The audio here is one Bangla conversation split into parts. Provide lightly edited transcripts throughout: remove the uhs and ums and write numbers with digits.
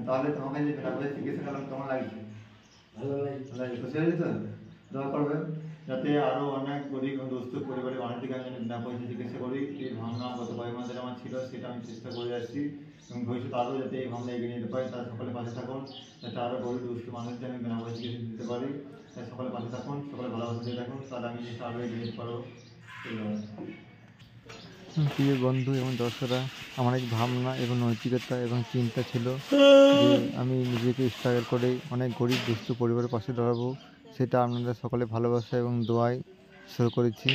তাহলে তোমাকে যে বিনা পয়সায় চিকিৎসা করলাম কেমন লাগছে? ভালো লাগে। খুশি হয়েছে তো? দোয়া করবেন যাতে আরও অনেক গরিব এবং দুস্থ পরিবারের মানুষদেরকে আমি যেন বিনা পয়সায় চিকিৎসা করি। এই ভাবনা গত কয়েক মাস ধরে আমার ছিল, সেটা আমি চেষ্টা করে যাচ্ছি এবং ভবিষ্যতে আরও যাতে এই ভাবনা এগিয়ে নিতে পারি। তারা সকলে পাশে থাকুন, যাতে আরও গরিব দুস্থ মানুষদের আমি বিনা পয়সায় চিকিৎসা দিতে পারি। তাই সকলে পাশে থাকুন, সকলে ভালোবাসা দিয়ে রাখুন, তাহলে আমি জিনিসটা আরও এগিয়ে নিতে পারবো। প্রিয় বন্ধু এবং দর্শকরা, আমার এক ভাবনা এবং নৈতিকতা এবং চিন্তা ছিল যে আমি নিজেকে স্ট্রাগল করে অনেক গরিব দুস্থ পরিবারের পাশে দাঁড়াবো। সেটা আপনারা সকলে ভালোবাসা এবং দোয়ায় শুরু করেছি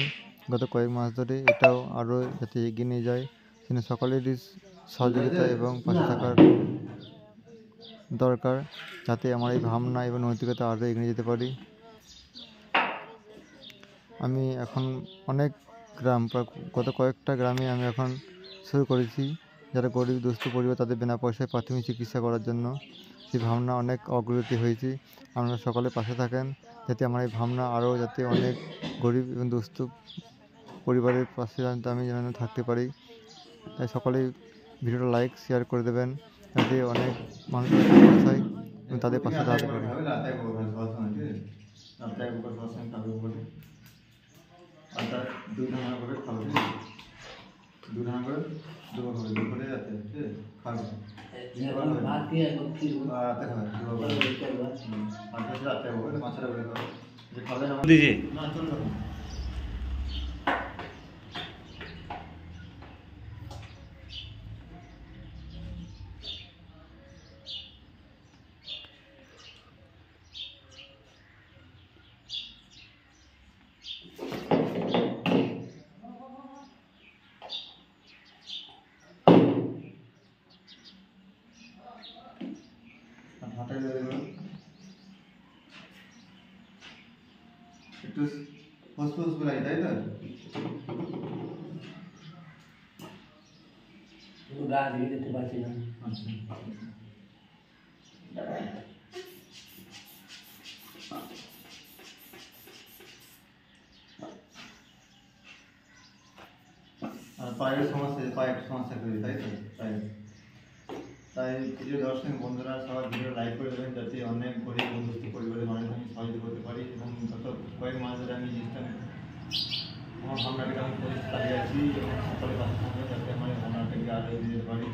গত কয়েক মাস ধরে। এটাও আরও যাতে এগিয়ে নিয়ে যায়, সেটা সকলেরই সহযোগিতা এবং পাশে থাকার দরকার, যাতে আমার এই ভাবনা এবং নৈতিকতা আরও এগিয়ে যেতে পারি। আমি এখন অনেক গ্রাম, গত কয়েকটা গ্রামে আমি এখন শুরু করেছি, যারা গরিব দুস্থ পরিবার তাদের বিনা পয়সায় প্রাথমিক চিকিৎসা করার জন্য। সেই ভাবনা অনেক অগ্রগতি হয়েছে। আপনারা সকলে পাশে থাকেন, যাতে আমার এই ভাবনা আরও যাতে অনেক গরিব এবং দুস্থ পরিবারের পাশে আমি যেন থাকতে পারি। তাই সকলেই ভিডিওটা লাইক শেয়ার করে দেবেন, যাতে অনেক মানুষের পৌঁছায় এবং তাদের পাশে দাঁড়াতে পারে। দুই ধানা করে খাবে, দু ধানা করে দুবার খাবে, দুপুরে রাতে ঠিক আছে খাবে, রাতে খাবে দুবার রাতে হবে, মাছেরা বেড়ে খাবে যে খাবে না চলবে। হাতে একটু ফসফস বেড়াই, তাই তো? গা দিয়ে যেতে পারছি না। আর পায়ের সমস্যা, পায়ের সমস্যা করি, তাই তো? তাই প্রিয় দর্শক বন্ধুরা সবাই ভিডিও লাইক করে দেবেন, যাতে অনেক গরিব দুস্থ পরিবারের মানুষ আমি সহযোগিতা করতে পারি। এবং গত কয়েক মাস ধরে আমি জিনিসটা আমার ভাবনাটাকে আমি করে চালিয়ে আছি এবং সকলে পাশে থাকবে, যাতে আমার এই ভাবনাটাকে আরও এগিয়ে যেতে পারি।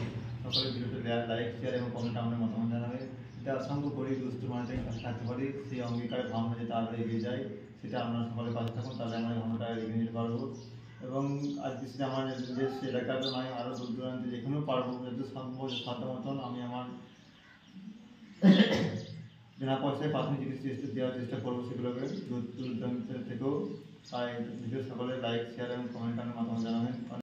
সকলে ভিডিওতে লাইক শেয়ার এবং কমেন্টে আমাদের মতামত জানাবে, যাতে অসংখ্য গরিব দুস্থ মানুষের পাশে থাকতে পারি। সেই অঙ্গীকারের ভাবনা যাতে আরও এগিয়ে যায়, সেটা আপনারা সকলে পাশে থাকুন, তাহলে আমরা এই ভাবনাটা এগিয়ে নিতে পারবো। এবং আজকে সেটা আমার দেশ এলাকাতে নয়, আরও দূর দূরান্তে যেখানেও পারবো, যত সম্ভব সাধ্য মতন আমি আমার বিনা পয়সায় প্রাথমিক চিকিৎসা দেওয়ার চেষ্টা করবো সেগুলোকে দূর দূরান্ত থেকেও। তাই ভিডিও সকলে লাইক শেয়ার এবং কমেন্ট মতামত জানাবেন।